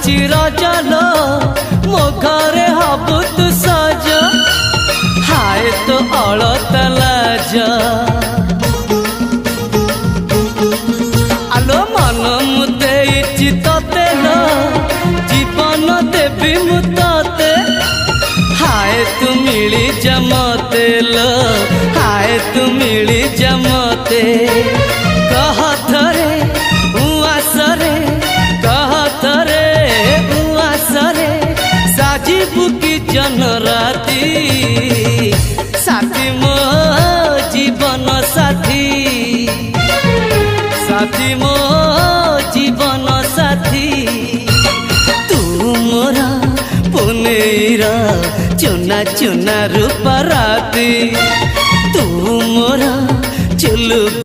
आसुची रजलो मो घरे हबु तू सज हाय तो अलता लाज आलो मन मुते चितते लो जीवन देवी मुते हाय तू मिली जमते लो हाय तू मिली जमते कह थरे उआसरे कह थरे उआसरे साजिबु की जन राती साथी मो जीवन साथी साथी मो जीवन साथी तू मोरा पुनेरा चुना चुना रूप राती तू मोरा चुलु